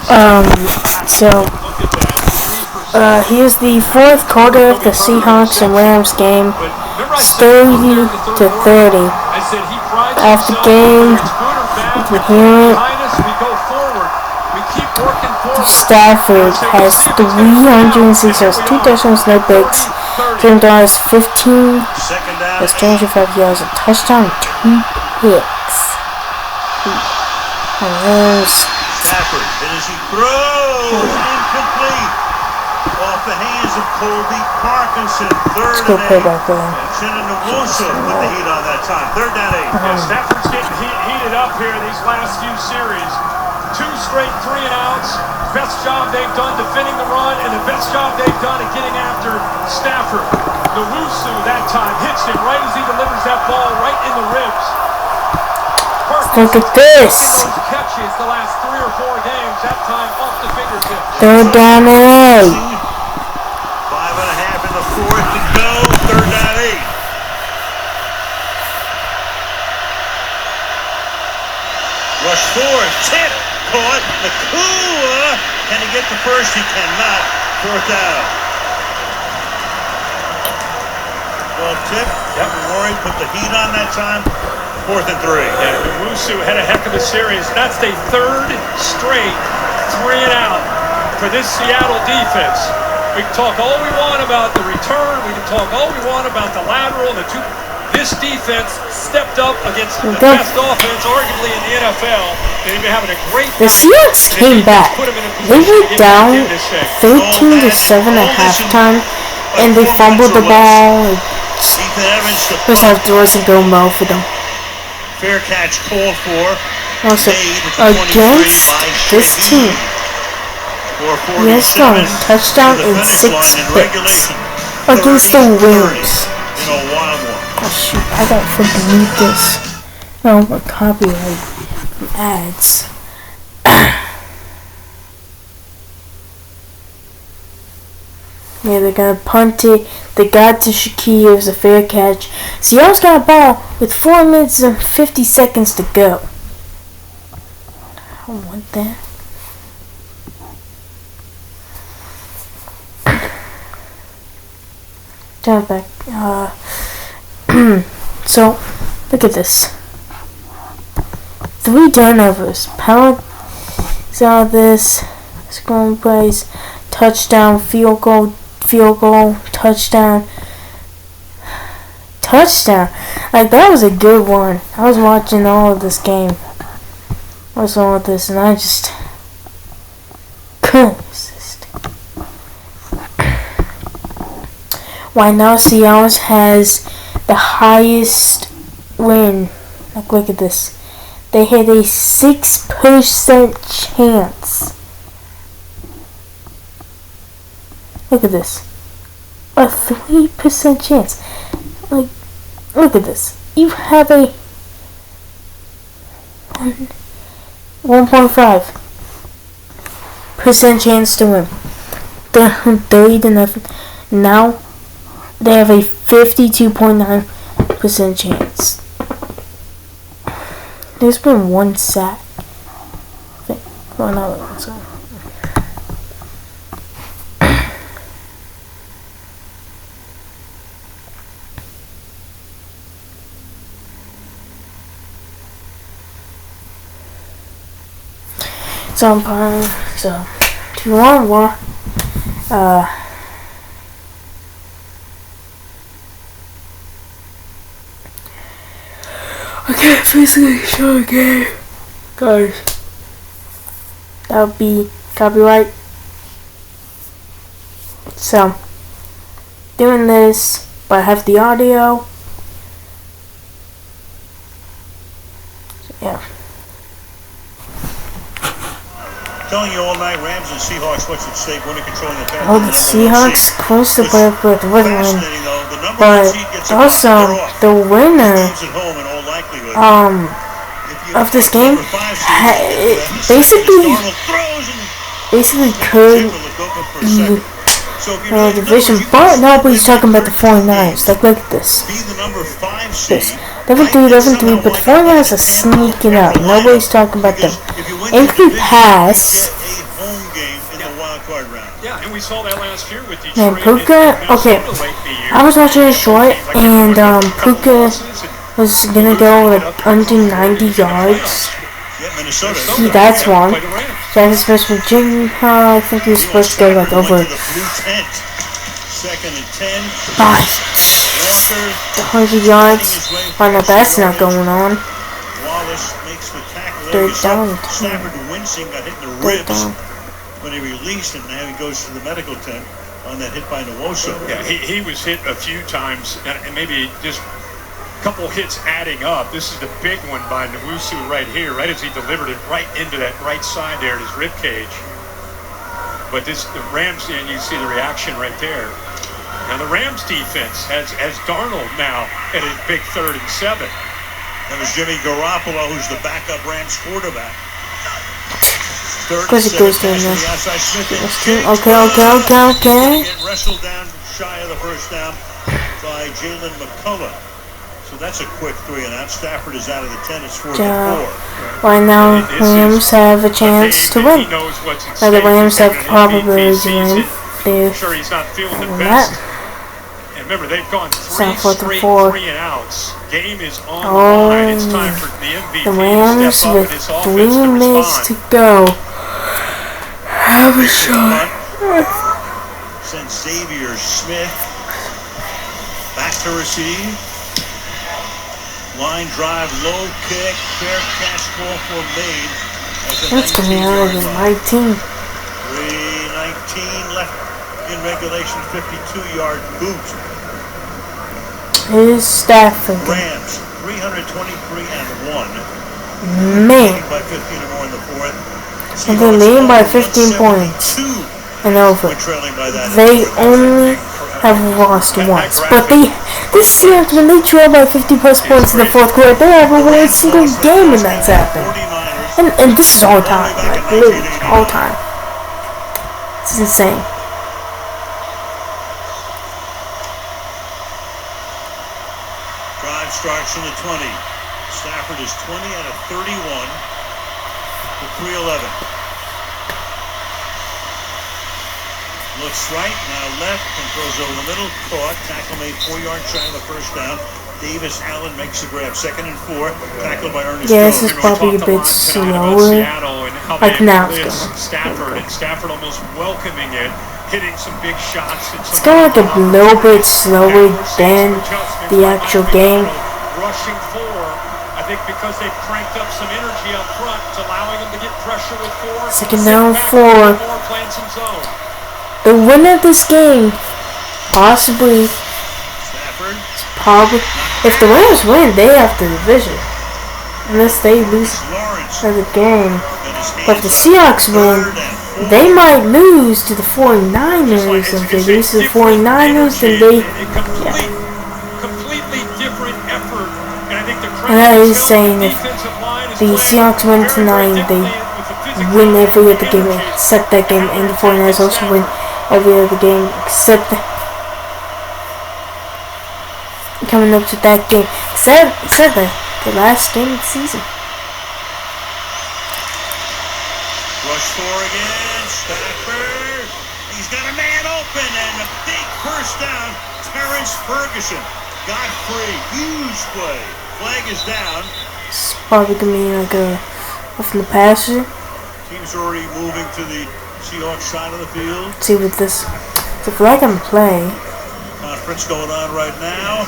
Um, so, here's the fourth quarter of the Seahawks and Rams game. It's 30-30. After the game, you can hear it. Stafford has 306 yards, 2 touchdowns, no picks. Jim Dollars 15, has 205 yards, a touchdown, 2 picks. And there's Stafford, finishing throw, incomplete. Off the hands of Colby Parkinson, third and 8. And Shannon Wilson with the heat on that time, third down 8. Yeah, Stafford's getting heated up here these last few series. 2 straight 3-and-outs. Best job they've done defending the run, and the best job they've done at getting after Stafford. Nwosu that time hits him right as he delivers that ball right in the ribs. Look at this. Catches the last 3 or 4 games, that time off the fingertips. Third down and 8. 5.5 in the fourth to go, third down 8. Rush forward, tip, caught, Nakua. Can he get the first? He cannot. Fourth down. Well, tip, Rory put the heat on that time. 4th and 3. Yeah, Nwosu had a heck of a series. That's the 3rd straight 3-and-out for this Seattle defense. We can talk all we want about the return. We can talk all we want about the lateral. This defense stepped up against the best offense, arguably in the NFL. They've been having a great. The Seahawks came back. They were down 13-7 at halftime, and they fumbled the ball. Just have to wasn't going well for them. Fair catch called for. Also, against this team, he has thrown a touchdown in 6 picks against the Wings. Oh shoot, I gotta freaking mute this. No, more copyright from ads. Yeah, they're gonna punt it. They got to Shakir. It was a fair catch. Seattle's got a ball with 4 minutes and 50 seconds to go. I don't want that. Turn back. So, look at this. 3 turnovers. Penalties out of this. Scoring plays. Touchdown. Field goal. Touchdown. Like, that was a good one. I was watching all of this game. I was on with this, and I just couldn't resist. Why now Seattle has the highest win. Like, look at this. They had a 6% chance. Look at this. A 3% chance. Like, look at this. You have a 1.5% chance to win. They're 30-0. Now they have a 52.9% chance. There's been 1 sack. Well, not one sack. So I'm fine. So, if you want more, I can't physically show a game, guys. That would be copyright. So, doing this, but I have the audio. So, yeah. Telling you all night, Rams and Seahawks, what's at stake, winning, controlling the territory. Oh, the Seahawks close to play for the win. But also, the winner of this game basically could be the division, but nobody's talking about the 49ers. Like, look at this. They're 3, but the 49ers are sneaking up. Nobody's talking about them. Incomplete pass And we saw that last year with Man, Detroit Puka, and okay, Minnesota late in the year. I was watching a short, and Puka was gonna go like under 90 yards. That's one. Jackson Smith from Virginia, I think he was supposed to go like over 100 yards. Why not? That's not going on. Third down. Third down. When he released him, now he goes to the medical tent on that hit by Nwosu. Yeah, he was hit a few times, and maybe just a couple hits adding up. This is the big one by Nwosu right here, right as he delivered it right into that right side there at his rib cage. But the Rams, and you see the reaction right there. Now the Rams defense has Darnold now at a big 3rd and 7. That was Jimmy Garoppolo, who's the backup Rams quarterback. Of course it goes down there. Okay. Wrestled down shy of the first down by Jalen McCullough. So that's a quick 3 and out. Stafford is out of the 10. It's 4 and 4. Right now, Rams have a chance to win. Now the Rams have probability to win. I'm sure he's not feeling the best. And remember, they've gone 3 straight 3 and outs. Game is on the line. It's time for the MVP the Rams to step up with in his 3 offense to minutes to respond. go. Have a shot. Sent Xavier Smith back to receive. Line drive, low kick, fair catch, ball for Made. That's going to be out of my team. 3:19 left in regulation, 52-yard boot. Here's Stafford. Rams, 323 and 1. Man. By 15 or more in the 4th. And they're leading by 15 points. And over. They only have lost once. But this series, when they trail by 50 plus points in the 4th quarter, they haven't won a single game when that's happened. And this is all time. Like, literally, all time. It's insane. Drive starts from the 20. Stafford is 20 out of 31 for 311. Looks right, now left, and throws over the middle. Caught. Tackle made 4 yards shy of the first down. Davis Allen makes the grab. 2nd and 4. Tackled by Ernest. Yeah, this is probably a bit slower. Like now it's going. Stafford almost welcoming it, hitting some big shots. It's kind of like a little bit slower than the actual game. Rushing 4. I think because they've cranked up some energy up front, it's allowing them to get pressure with 4. 2nd down 4. The winner of this game, possibly, if the Rams win, they have the division. Unless they lose the game. But if the Seahawks win, they might lose to the 49ers. If they lose to the 49ers, then they, And that is saying if the Seahawks win tonight, they win every other game except that game, and the 49ers also win every other game except coming up to that game, except the last game of the season. Rush 4 again, Stafford. He's got a man open and a big first down. Terrence Ferguson got free. Huge play. Flag is down. It's probably gonna be like a from the passer. Team's already moving to the Seahawks side of the field. Let's see what this. It's a flag on play. Conference going on right now.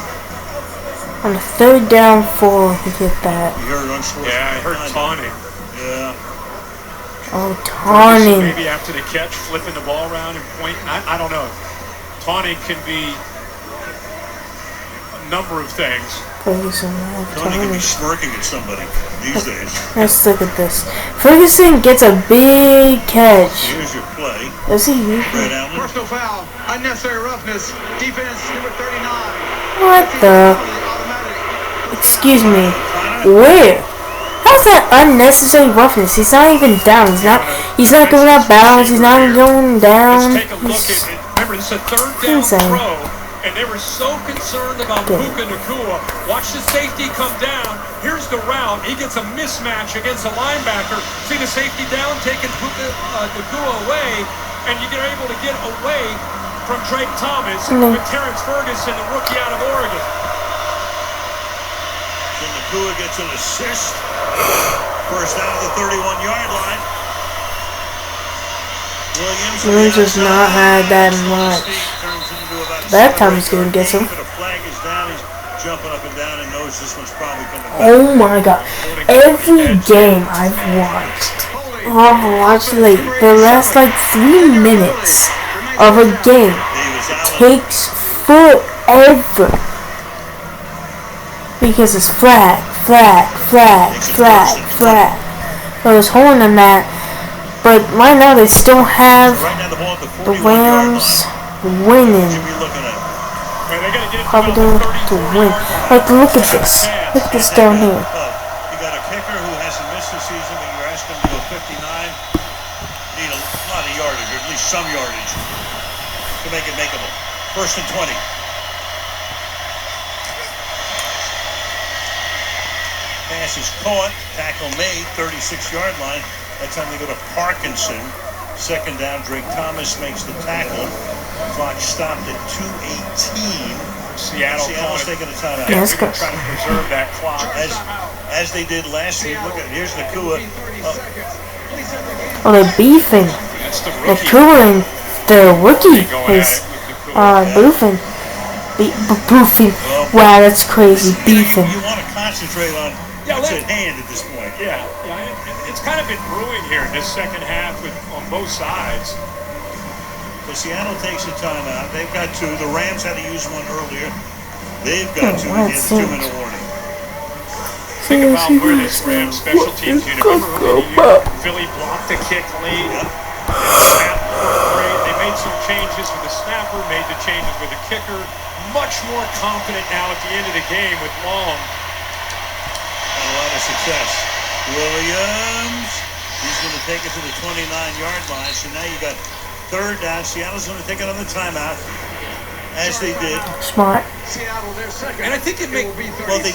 On the 3rd down 4, he hit that. You heard yeah, I heard taunting. Yeah. Oh, taunting. Maybe after the catch, flipping the ball around and pointing. I don't know. Taunting can be a number of things. Ferguson, Tony can be smirking at somebody these days. Let's look at this. Ferguson gets a big catch. Here's your play. Does he? Personal foul, unnecessary roughness, defense number 39. What the? Excuse me. Where? How's that unnecessary roughness? He's not even down. He's not going out of bounds. He's not going down. Let's take a look at it. Remember, it's a 3rd down throw. And they were so concerned about Puka Nacua. Watch the safety come down. Here's the route. He gets a mismatch against a linebacker. See the safety down, taking Puka Nacua away, and you're able to get away from Drake Thomas with Terrence Ferguson, the rookie out of Oregon. So Nacua gets an assist. First down to the 31-yard line. Williams has not had that much. That time he's going to get some. Oh my god. Every game I've watched like the last like 3 minutes of a game takes forever. Because it's flag. There's horn in that. But right now they still have the Rams winning. Probably going to win. Like, look at this. Look at this down here. You got a kicker who hasn't missed this season, but you're asking him to go 59. Need a lot of yardage, or at least some yardage, to make it makeable. First and 20. Pass is caught. Tackle made. 36-yard line. That time they go to Parkinson. Second down, Drake Thomas makes the tackle. Clock stopped at 2:18. Seattle's taking a timeout. Yes, They're trying to preserve that clock. As they did last week. Look at here's Nacua. Oh, they're beefing. Nacua and the rookie is boofing. Boofing. Wow, that's crazy. Beefing. You want to concentrate on what's at hand at this point. Yeah. It's kind of been brewing here in this second half on both sides. So Seattle takes a timeout. They've got two. The Rams had to use one earlier. They've got two. They have a 2-minute warning. Think about where this Rams special teams unit. Remember Philly blocked the kick lead. They made some changes with the snapper, made the changes with the kicker. Much more confident now at the end of the game with Long. Had a lot of success. Williams, he's going to take it to the 29-yard line. So now you got third down. Seattle's going to take another timeout, as they did. Smart. And I think they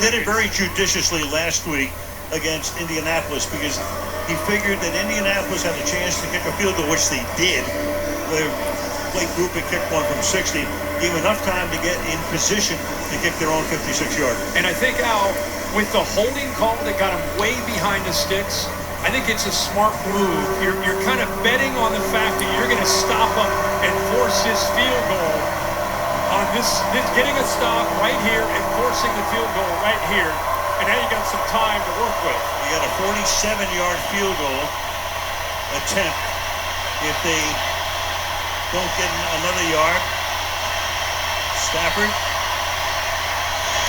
did it very judiciously last week against Indianapolis because he figured that Indianapolis had a chance to kick a field goal, which they did. Blake Grupe kicked one from 60. Gave enough time to get in position to kick their own 56-yarder. And I think, Al, with the holding call that got him way behind the sticks, I think it's a smart move. You're kind of betting on the fact that you're going to stop him and force his field goal on this getting a stop right here and forcing the field goal right here. And now you got some time to work with. You got a 47-yard field goal attempt. If they don't get another yard, Stafford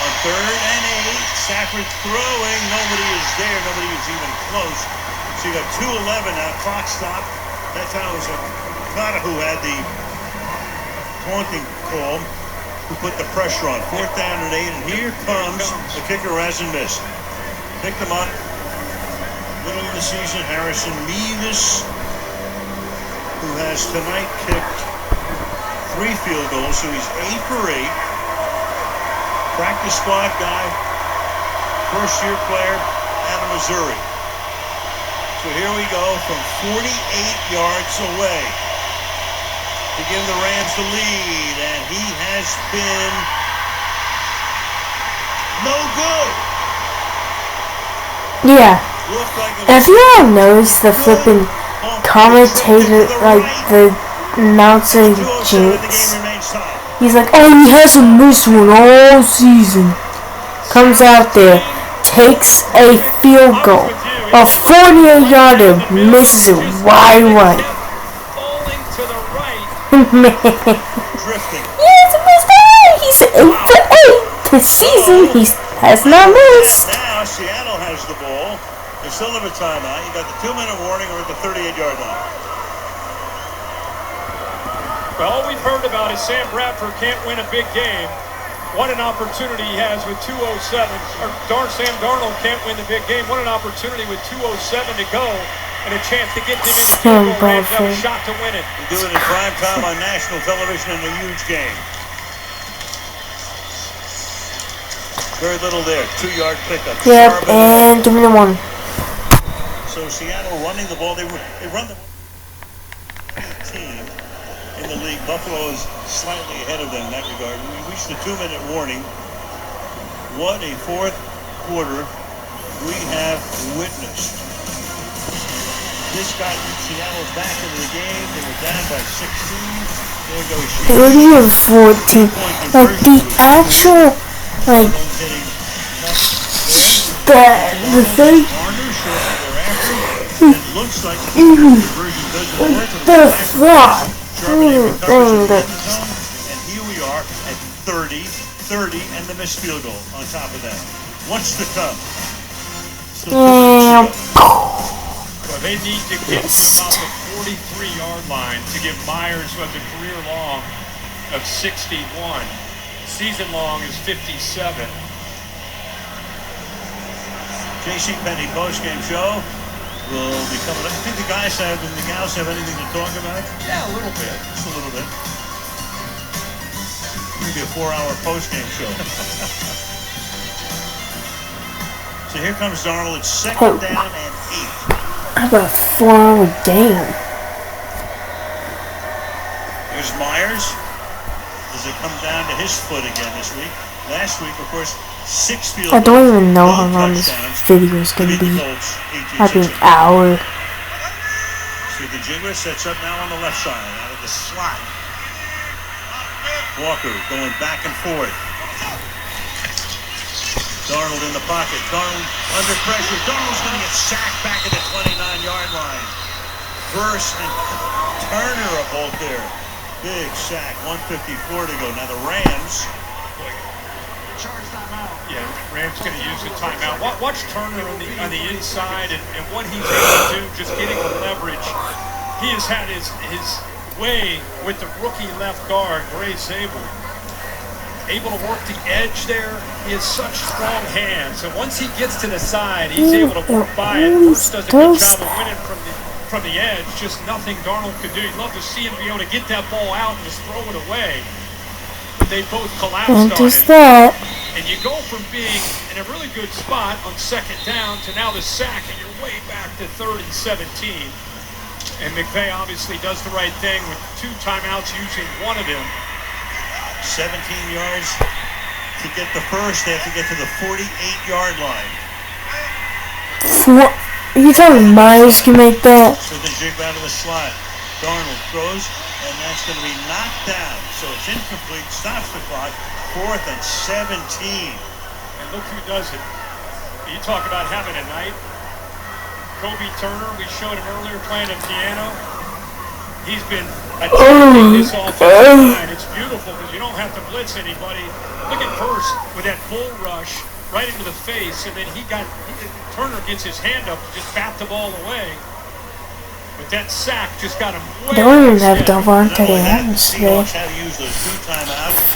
on 3rd and 8. Stafford throwing. Nobody is there. Nobody is even close. So you got 2:11 now. Clock stopped. That time it was Okada who had the taunting call, who put the pressure on. 4th down and 8. And here comes the kicker who hasn't missed. Picked him up. Middle of the season, Harrison Mevis, who has tonight kicked 3 field goals, so he's 8 for 8. Practice squad guy, first-year player out of Missouri. So here we go from 48 yards away to give the Rams the lead, and he has been no good. Yeah. Have you all noticed the flipping commentator, like the announcer jinx? He's like, oh, he hasn't missed one all season. Comes out there, takes a field goal, a 48-yarder, misses it wide right. Man. Yes, he's 8 for 8 this season. He has not missed. Now Seattle has the ball. They still have a timeout. You got the 2-minute warning or at the 38-yard line. Well, all we've heard about is Sam Bradford can't win a big game. What an opportunity he has with 2:07. Sam Darnold can't win the big game. What an opportunity with 2:07 to go and a chance to get them in the field goal range. Have a shot to win it. You do it in prime time on national television in a huge game. Very little there. 2-yard pickup. Yep, and give me the one. So Seattle running the ball. They run the team in the league. Buffalo is slightly ahead of them in that regard. We reached the 2-minute warning. What a fourth quarter we have witnessed. This got Seattle back into the game. They were down by 16. There goes 30 or 14. Like the actual, like the third. The fraud. And here we are at 30, and the missed field goal on top of that. What's to come? Well, they need to get about the 43-yard line to give Myers what the career long of 61. Season long is 57. J.C. Penney postgame show will be coming up. I think the guys and the gals have anything to talk about? Yeah, a little bit. Just a little bit. Maybe a 4-hour postgame show. So here comes Darnold. It's second down and 8. How about a 4-hour game? There's Myers. Does it come down to his foot again this week? Last week, of course, 6 field goals. I don't even know how long this video is going to be. Might be an hour. So the Jigler sets up now on the left side, out of the slot. Walker going back and forth. Darnold in the pocket. Darnold under pressure. Darnold's going to get sacked back at the 29-yard line. Burst and Turner a bolt there. Big sack. 1:54 to go. Now the Rams. Yeah, Rams going to use the timeout. Watch Turner on the inside and what he's able to do, just getting the leverage. He has had his way with the rookie left guard, Gray Sable. Able to work the edge there. He has such strong hands. And once he gets to the side, he's able to work by it. First does a good job of winning from the edge. Just nothing Darnold could do. You'd love to see him be able to get that ball out and just throw it away. But they both collapsed on him. And you go from being in a really good spot on second down to now the sack, and you're way back to 30-17. And McVay obviously does the right thing with 2 timeouts, using one of them. 17 yards to get the first. They have to get to the 48-yard line. Are you telling Myers can make that? So they jig out of the slot. Darnold throws, and that's going to be knocked down. So it's incomplete, stops the clock. 4th and 17. And look who does it. You talk about having a night. Kobe Turner, we showed him earlier playing the piano. He's been attacking this offensive line. It's beautiful because you don't have to blitz anybody. Look at Hurst with that bull rush right into the face, and then Turner gets his hand up to just bat the ball away. But that sack just got him way. They don't even have Davante Adams today. I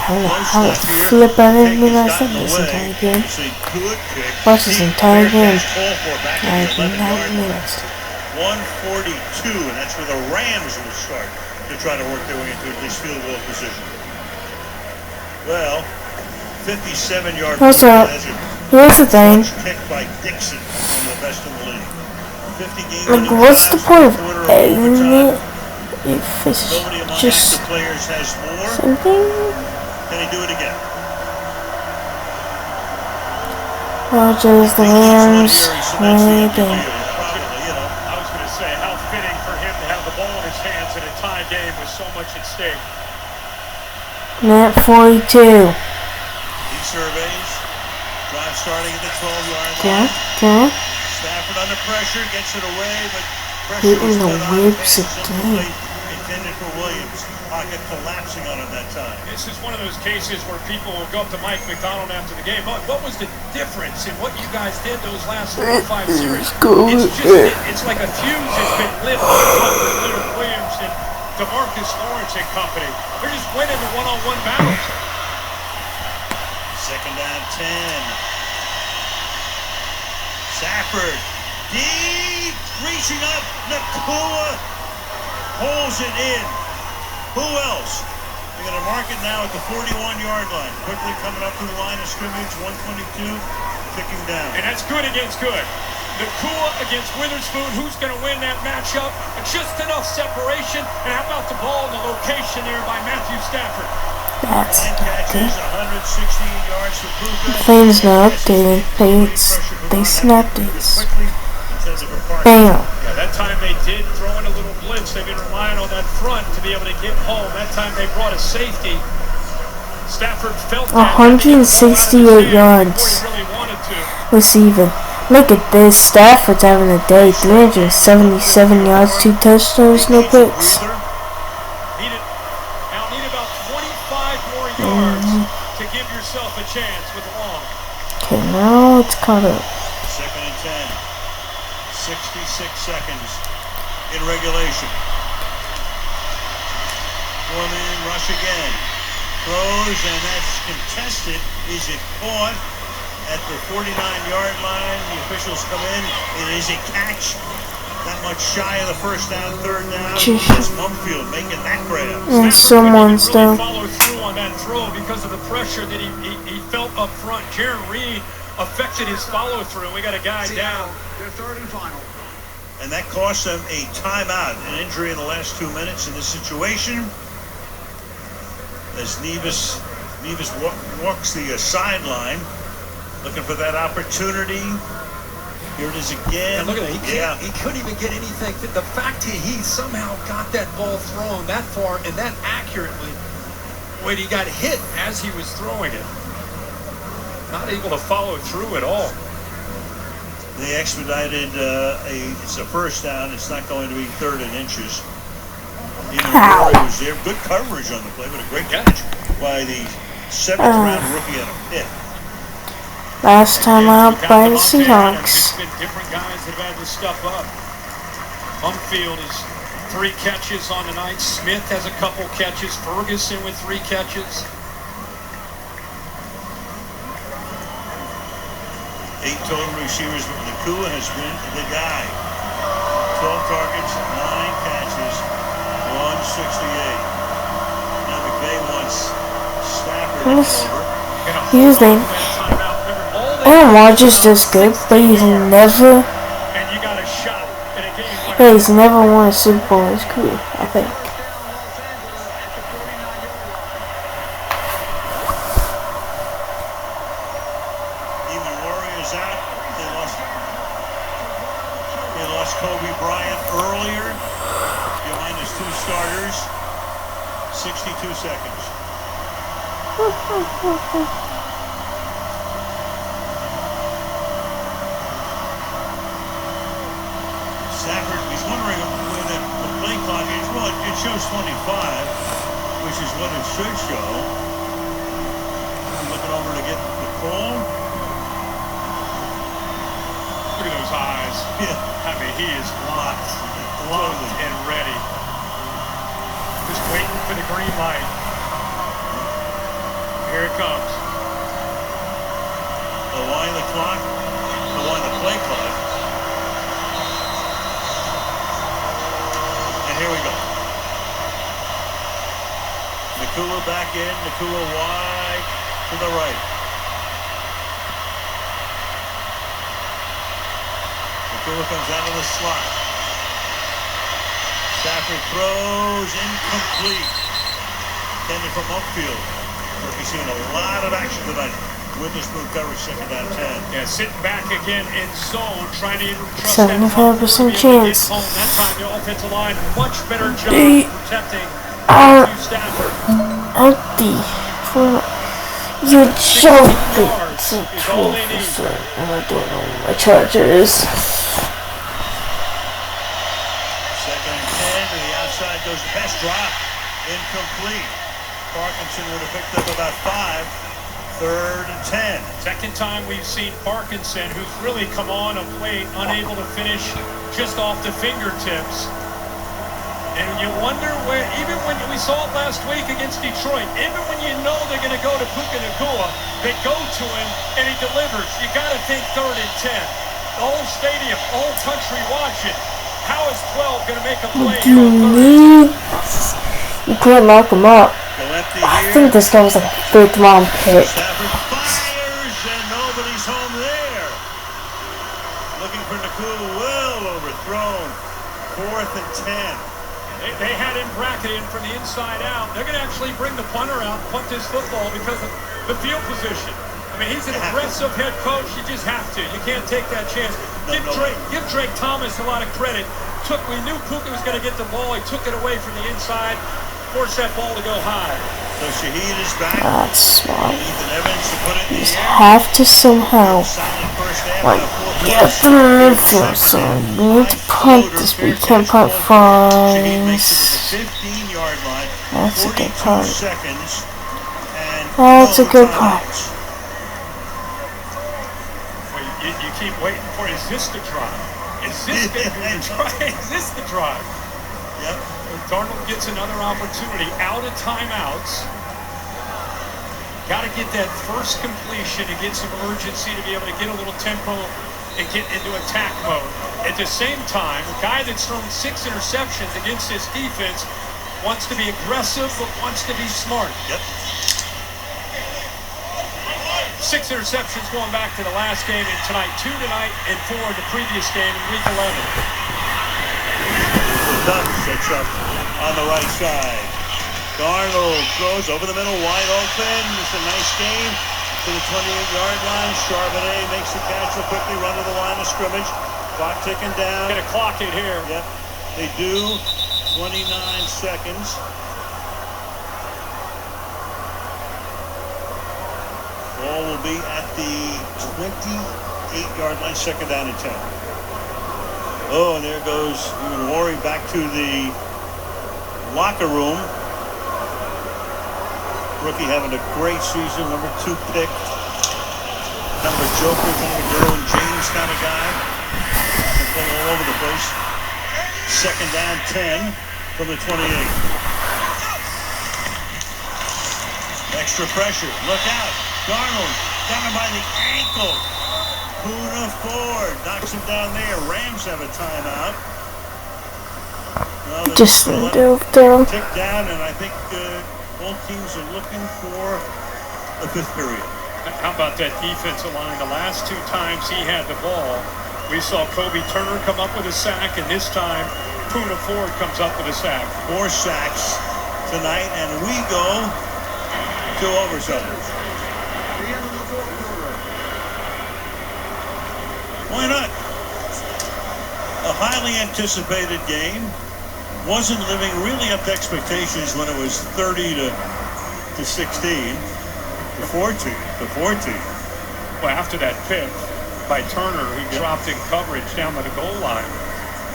don't know how to flip out of me last time this entire game. Watch this entire game. I did not miss. 142, and that's where the Rams will start to try to work their way into at least field goal position. Well, 57-yard. Also, here's the thing. Kicked by Dixon, one of the best in the league. 50 games. Like, what's the point of editing it if it's just something? Can he do it again? Or just the Rams winning again. I was going to say, how fitting for him to have the ball in his hands in a tie game with so much at stake. Net 42. He surveys. Drive starting at the 12-yard line. Okay. Stafford under pressure, gets it away, but hitting the whips again. Intended for Williams. Pocket collapsing on him that time. This is one of those cases where people will go up to Mike McDonald after the game. What was the difference in what you guys did those last 4 or 5 series? It's like a fuse that's been lit with Leonard Williams and DeMarcus Lawrence and company. They're just winning the one-on-one battles. Second down 10. Stafford, deep, reaching up, Nakua pulls it in. Who else? They're going to mark it now at the 41-yard line. Quickly coming up to the line of scrimmage, 122, ticking down. And that's good against good. Nakua against Witherspoon. Who's going to win that matchup? Just enough separation. And how about the ball in the location there by Matthew Stafford? That's okay. 168 yards for Puka. The flame's not updated. They snapped it. Bam. Yeah, that time they did throw in a little blitz. They've been relying on that front to be able to get home. That time they brought a safety. Stafford felt 168 yards receiving. Look at this. Stafford's having a day. 377 yards, 2 touchdowns, no picks. Now need about 25 more yards to give yourself a chance with the long. Okay, now it's caught up. Second and 10. 66 seconds in regulation. Four-man rush again. Throws, and that's contested. Is it caught at the 49-yard line? The officials come in. It is a catch. That much shy of the first down, third down. It's Mumfield making that grab. And someone's really down. Follow through on that throw because of the pressure that he felt up front. Jaron Reed affected his follow-through. We got a guy down. Their third and final. And that cost them a timeout, an injury in the last 2 minutes in this situation. As Nevis walks the sideline, looking for that opportunity. Here it is again. And look at that. He couldn't even get anything. The fact he somehow got that ball thrown that far and that accurately when he got hit as he was throwing it. Not able to follow through at all. They expedited it's a first down. It's not going to be third and inches. Even Rory was there. Good coverage on the play, but a great catch by the 7th-round rookie out of Pitt. Last time out by the Seahawks. It's been different guys that have had to step up. Mumfield is 3 catches on the night. Smith has a couple catches. Ferguson with 3 catches. 8 total receivers, but Nakua has been the guy. 12 targets, 9 catches, 168. Now McVay wants Stafford over. Here's the Aaron Rodgers does good, but he's never won a Super Bowl in his career, I think. Kobe Bryant earlier. Behind his 2 starters. 62 seconds. Stafford, he's wondering where the play clock is. Well, it shows 25, which is what it should show. Looking over to get the call. Look at those eyes. Yeah. I mean, he is locked and ready. Just waiting for the green light. Here it comes. They'll wind the clock. They'll wind the play clock. And here we go. Nakua back in. Nakua wide to the right. Nakua comes out of the slot. Stafford throws incomplete. Intended from upfield. We're seeing a lot of action tonight. Witherspoon coverage, second down 10. Yeah, sitting back again in zone, trying to trust 75% chance. That time the offensive line, much better job protecting Stafford. Empty for your jumping to 12%, and I don't know what my charger is. Second and 10 to the outside goes the pass, drop, incomplete. Parkinson would have picked up about 5. Third and 10. Second time we've seen Parkinson, who's really come on of late, unable to finish just off the fingertips. And you wonder where, even when we saw it last week against Detroit, even when you know they're going to go to Puka Nakua, they go to him and he delivers. You got to think third and 10. The whole stadium, the whole country watching. How is 12 going to make a play? You can't knock him up. Gillette think this guy was like a 5th round pick. Stafford fires and nobody's home there. Looking for Nakul, well overthrown. 4th and 10. They had him bracketed from the inside out. They're going to actually bring the punter out and punt this football because of the field position. I mean, he's an aggressive head coach. You just have to. You can't take that chance. Give Drake Thomas a lot of credit. We knew Puka was going to get the ball. He took it away from the inside, forced that ball to go high. So Shaheed is back. That's smart. Ethan Evans to put it in the You air. have to somehow Solid first half. like get through the midfield, so you need to punt this, but you can't punt Shaheed makes it far. to the 15-yard line. That's a good 42 punt. seconds. And That's a no good timeouts. Well, you keep waiting for, is this the drive? Is this going to be the drive? Is this the drive? Yep. Darnold gets another opportunity out of timeouts. Got to get that first completion and get some urgency to be able to get a little tempo and get into attack mode. At the same time, a guy that's thrown 6 interceptions against this defense wants to be aggressive but wants to be smart. Yep. 6 interceptions going back to the last game and tonight, 2 tonight and 4 in the previous game in week 11. Dunn sets up on the right side. Darnold throws over the middle, wide open. It's a nice game to the 28-yard line. Charbonnet makes the catch real quickly, run to the line of scrimmage. Clock ticking down. Gonna clock it here. Yep, they do. 29 seconds. Ball will be at the 28-yard line, 2nd down and 10. Oh, and there goes Warren back to the locker room. Rookie having a great season, number 2 pick. Kind of a joker, kind of a Derwin James kind of guy. Can play all over the place. 2nd down, 10 from the 28. Extra pressure, look out. Darnold got him by the ankle. Puna Ford knocks him down there. Rams have a timeout. Well, Just moved down. Tick down, and I think both teams are looking for a 5th period. How about that defensive line? The last 2 times he had the ball, we saw Kobe Turner come up with a sack, and this time Puna Ford comes up with a sack. 4 sacks tonight, and we go to overtime. Why not? A highly anticipated game. Wasn't living really up to expectations when it was 30 to 16 to 14 to 14. Well, after that pick by Turner, he dropped in coverage down by the goal line,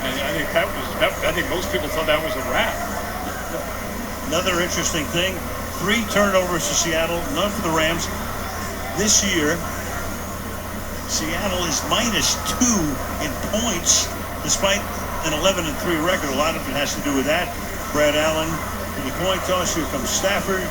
and I think I think most people thought that was a wrap. Another interesting thing: 3 turnovers to Seattle, none for the Rams. This year, Seattle is -2 in points, despite an 11-3 record. A lot of it has to do with that. Brad Allen to the coin toss. Here comes Stafford.